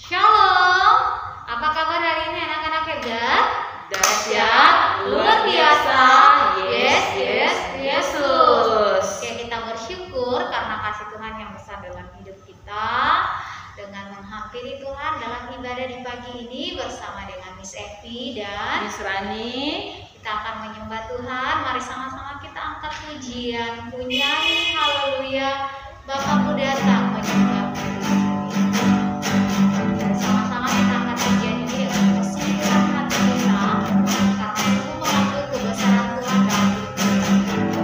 Shalom, apa kabar hari ini anak-anak hebat? Dahsyat, luar biasa, yes, yes, Yesus. Oke, kita bersyukur karena kasih Tuhan yang besar dalam hidup kita. Dengan menghampiri Tuhan dalam ibadah di pagi ini bersama dengan Miss Evi dan Miss Rani, kita akan menyembah Tuhan. Mari sama-sama kita angkat pujian, nyanyi haleluya. Bapakku datang menyembah. Sama-sama kita angkat pujian ini dengan kesulitan hati kita, karena sungguh mengakui kebesaran Tuhan dalam hidup kita.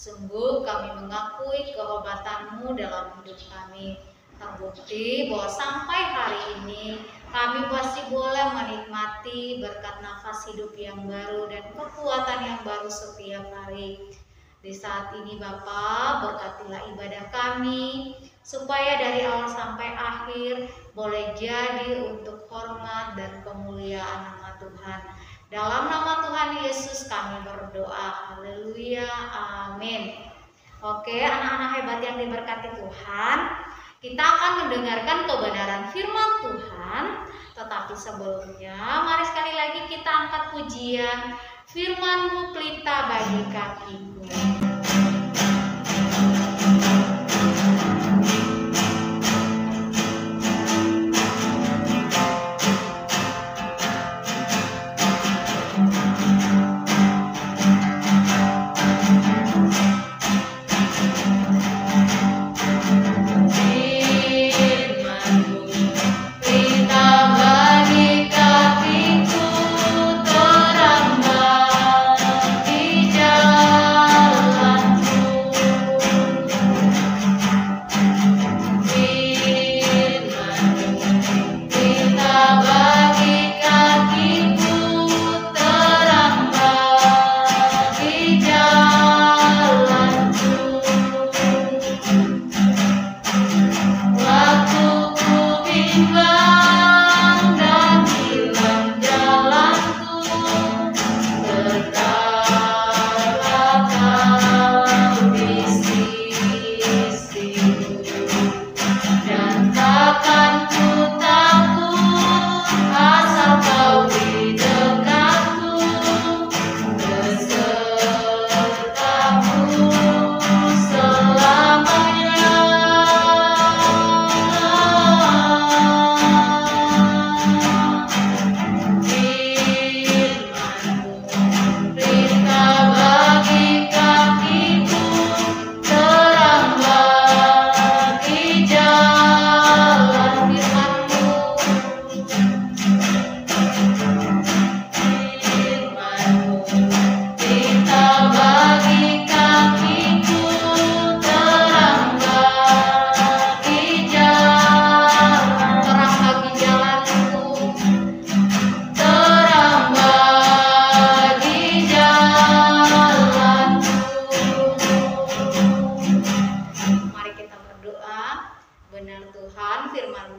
Sungguh kami mengakui kehebatan-Mu dalam hidup kami. Terbukti bahwa sampai hari ini kami masih boleh menikmati berkat nafas hidup yang baru dan kekuatan yang baru setiap hari. Di saat ini Bapa, berkatilah ibadah kami, supaya dari awal sampai akhir boleh jadi untuk hormat dan kemuliaan nama Tuhan. Dalam nama Tuhan Yesus kami berdoa. Haleluya. Amin. Oke, anak-anak hebat yang diberkati Tuhan, kita akan mendengarkan kebenaran firman Tuhan. Tetapi sebelumnya, mari sekali lagi kita angkat pujian. Firman-Mu pelita bagi kakiku.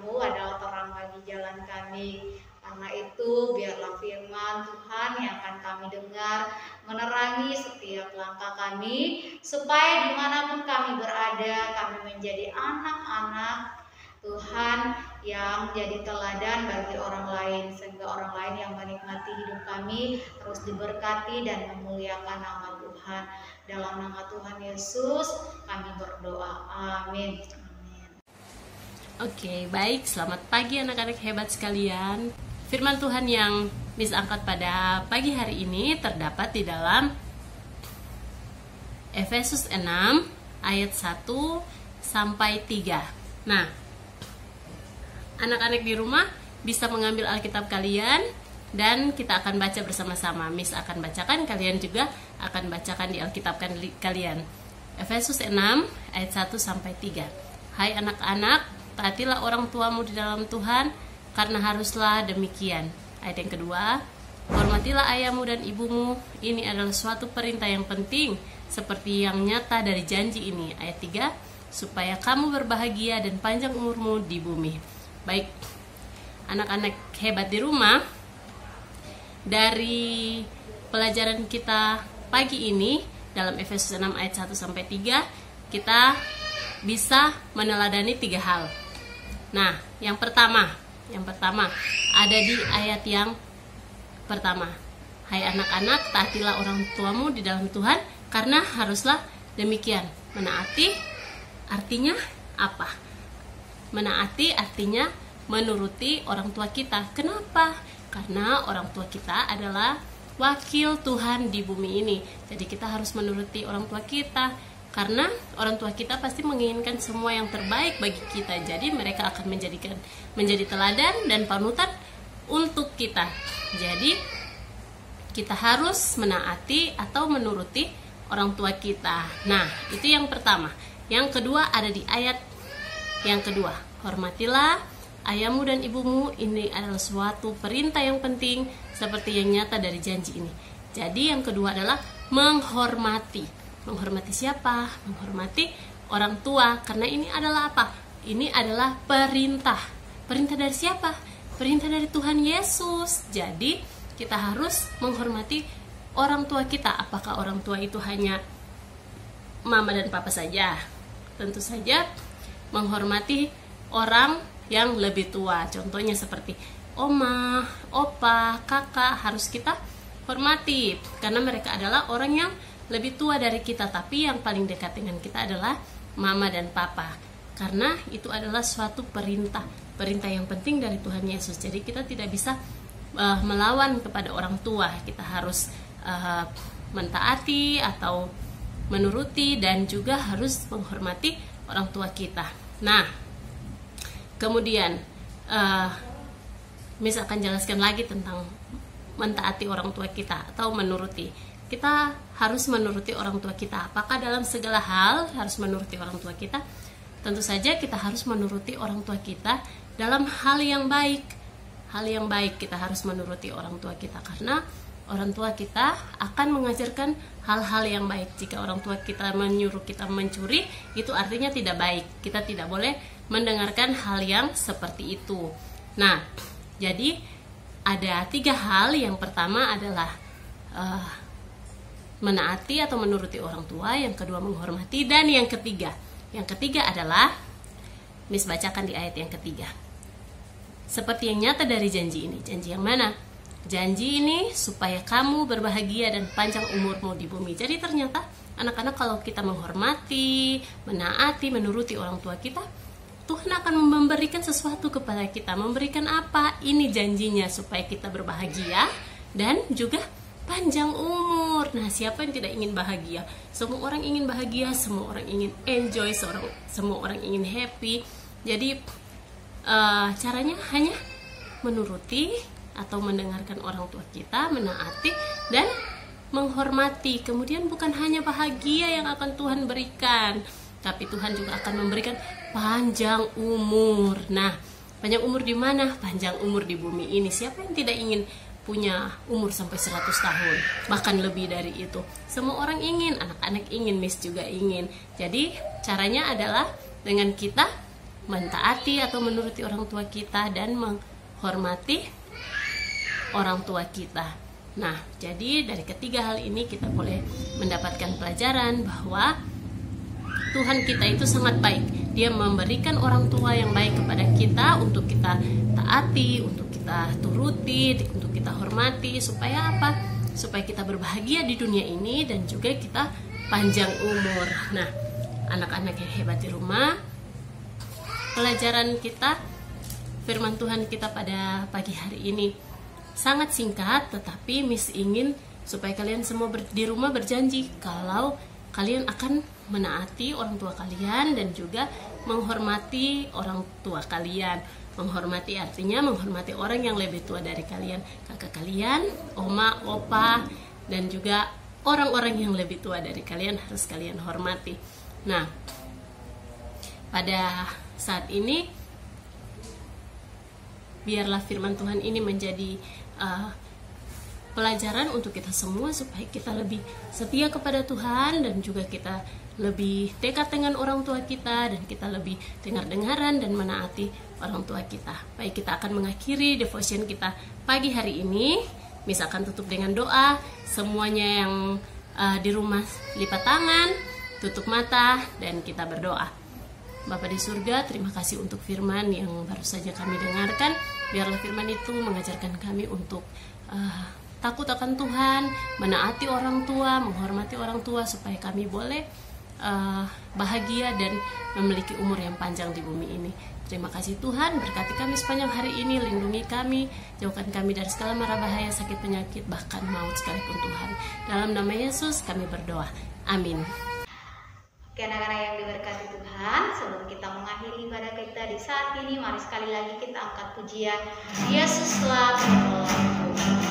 Engkau adalah terang bagi jalan kami. Karena itu biarlah firman Tuhan yang akan kami dengar menerangi setiap langkah kami, supaya dimanapun kami berada, kami menjadi anak-anak Tuhan yang jadi teladan bagi orang lain, sehingga orang lain yang menikmati hidup kami terus diberkati dan memuliakan nama Tuhan. Dalam nama Tuhan Yesus kami berdoa, amin. Oke, baik, selamat pagi anak-anak hebat sekalian. Firman Tuhan yang Miss angkat pada pagi hari ini terdapat di dalam Efesus 6 ayat 1 sampai 3. Nah, anak-anak di rumah bisa mengambil Alkitab kalian dan kita akan baca bersama-sama. Miss akan bacakan, kalian juga akan bacakan di Alkitab kalian. Efesus 6 ayat 1 sampai 3. Hai anak-anak, taatilah orang tuamu di dalam Tuhan, karena haruslah demikian. Ayat yang kedua, hormatilah ayahmu dan ibumu. Ini adalah suatu perintah yang penting, seperti yang nyata dari janji ini. Ayat 3, supaya kamu berbahagia dan panjang umurmu di bumi. Baik, anak-anak hebat di rumah, dari pelajaran kita pagi ini dalam Efesus 6 ayat 1 sampai 3, kita bisa meneladani 3 hal. Nah, yang pertama ada di ayat yang pertama. Hai anak-anak, taatilah orang tuamu di dalam Tuhan, karena haruslah demikian. Menaati artinya apa? Menaati artinya menuruti orang tua kita. Kenapa? Karena orang tua kita adalah wakil Tuhan di bumi ini. Jadi kita harus menuruti orang tua kita, karena orang tua kita pasti menginginkan semua yang terbaik bagi kita. Jadi mereka akan menjadi teladan dan panutan untuk kita. Jadi kita harus menaati atau menuruti orang tua kita. Nah, itu yang pertama. Yang kedua ada di ayat yang kedua. Hormatilah ayahmu dan ibumu. Ini adalah suatu perintah yang penting, seperti yang nyata dari janji ini. Jadi yang kedua adalah menghormati. Menghormati siapa? Menghormati orang tua. Karena ini adalah apa? Ini adalah perintah. Perintah dari siapa? Perintah dari Tuhan Yesus. Jadi kita harus menghormati orang tua kita. Apakah orang tua itu hanya mama dan papa saja? Tentu saja menghormati orang yang lebih tua. Contohnya seperti oma, opa, kakak, harus kita hormati. Karena mereka adalah orang yang lebih tua dari kita, tapi yang paling dekat dengan kita adalah mama dan papa. Karena itu adalah suatu perintah yang penting dari Tuhan Yesus. Jadi kita tidak bisa melawan kepada orang tua. Kita harus mentaati atau menuruti, dan juga harus menghormati orang tua kita. Nah, kemudian Miss akan jelaskan lagi tentang mentaati orang tua kita atau menuruti. Kita harus menuruti orang tua kita. Apakah dalam segala hal harus menuruti orang tua kita? Tentu saja kita harus menuruti orang tua kita dalam hal yang baik. Hal yang baik kita harus menuruti orang tua kita, karena orang tua kita akan mengajarkan hal-hal yang baik. Jika orang tua kita menyuruh kita mencuri, itu artinya tidak baik. Kita tidak boleh mendengarkan hal yang seperti itu. Nah, jadi ada 3 hal. Yang pertama adalah menaati atau menuruti orang tua, yang kedua menghormati, dan yang ketiga adalah Miss bacakan di ayat yang ketiga. Seperti yang nyata dari janji ini. Janji yang mana? Janji ini supaya kamu berbahagia dan panjang umurmu di bumi. Jadi ternyata anak-anak, kalau kita menghormati, menaati, menuruti orang tua kita, Tuhan akan memberikan sesuatu kepada kita. Memberikan apa? Ini janjinya, supaya kita berbahagia dan juga panjang umur. Nah, siapa yang tidak ingin bahagia? Semua orang ingin bahagia, semua orang ingin enjoy, semua orang ingin happy. Jadi caranya hanya menuruti atau mendengarkan orang tua kita, menaati dan menghormati. Kemudian bukan hanya bahagia yang akan Tuhan berikan, tapi Tuhan juga akan memberikan panjang umur. Nah, panjang umur di mana? Panjang umur di bumi ini. Siapa yang tidak ingin punya umur sampai 100 tahun, bahkan lebih dari itu? Semua orang ingin, anak-anak ingin, Miss juga ingin. Jadi caranya adalah dengan kita mentaati atau menuruti orang tua kita dan menghormati orang tua kita. Nah, jadi dari ketiga hal ini kita boleh mendapatkan pelajaran bahwa Tuhan kita itu sangat baik. Dia memberikan orang tua yang baik kepada kita untuk kita taati, untuk kita turuti, untuk kita hormati. Supaya apa? Supaya kita berbahagia di dunia ini dan juga kita panjang umur. Nah, anak-anak yang hebat di rumah, pelajaran kita, firman Tuhan kita pada pagi hari ini sangat singkat, tetapi Miss ingin supaya kalian semua di rumah berjanji kalau kalian akan menaati orang tua kalian dan juga menghormati orang tua kalian. Menghormati artinya menghormati orang yang lebih tua dari kalian, kakak kalian, oma, opa, dan juga orang-orang yang lebih tua dari kalian harus kalian hormati. Nah, pada saat ini biarlah firman Tuhan ini menjadi pelajaran untuk kita semua supaya kita lebih setia kepada Tuhan dan juga kita lebih dekat dengan orang tua kita dan kita lebih dengar-dengaran dan menaati orang tua kita. Baik, kita akan mengakhiri devotion kita pagi hari ini. Misalkan tutup dengan doa. Semuanya yang di rumah lipat tangan, tutup mata, dan kita berdoa. Bapa di surga, terima kasih untuk firman yang baru saja kami dengarkan. Biarlah firman itu mengajarkan kami untuk takut akan Tuhan, menaati orang tua, menghormati orang tua, supaya kami boleh bahagia dan memiliki umur yang panjang di bumi ini. Terima kasih Tuhan, berkati kami sepanjang hari ini, lindungi kami, jauhkan kami dari segala mara bahaya, sakit penyakit, bahkan maut sekalipun Tuhan. Dalam nama Yesus kami berdoa, amin. Oke, anak-anak yang diberkati Tuhan, sebelum kita mengakhiri ibadah kita di saat ini, mari sekali lagi kita angkat pujian Yesuslah penolongku.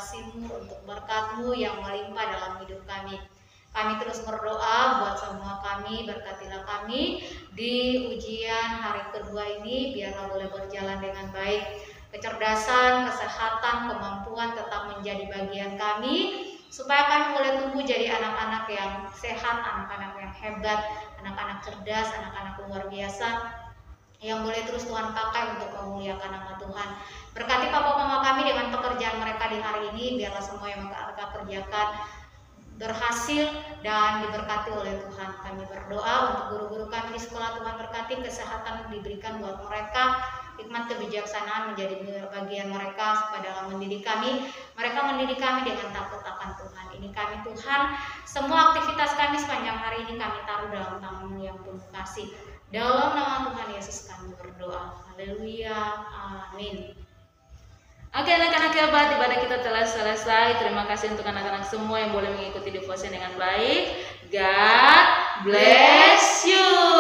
kasih-Mu, untuk berkat-Mu yang melimpah dalam hidup kami. Kami terus berdoa buat semua kami, berkatilah kami di ujian hari kedua ini, biarlah boleh berjalan dengan baik. Kecerdasan, kesehatan, kemampuan tetap menjadi bagian kami, supaya kami boleh tumbuh jadi anak-anak yang sehat, anak-anak yang hebat, anak-anak cerdas, anak-anak luar biasa, yang boleh terus Tuhan pakai untuk memuliakan nama Tuhan. Berkati papa mama kami dengan pekerjaan mereka di di hari ini, biarlah semua yang mereka kerjakan berhasil dan diberkati oleh Tuhan. Kami berdoa untuk guru-guru kami di sekolah, Tuhan berkati, kesehatan diberikan buat mereka, hikmat kebijaksanaan menjadi bagian mereka dalam mendidik kami. Mereka mendidik kami dengan takut akan Tuhan. Ini kami Tuhan, semua aktivitas kami sepanjang hari ini kami taruh dalam tangan-Mu yang penuh kasih. Dalam nama Tuhan Yesus kami berdoa. Haleluya. Amin. Oke anak-anak hebat, ibadah kita telah selesai. Terima kasih untuk anak-anak semua yang boleh mengikuti devotion dengan baik. God bless you.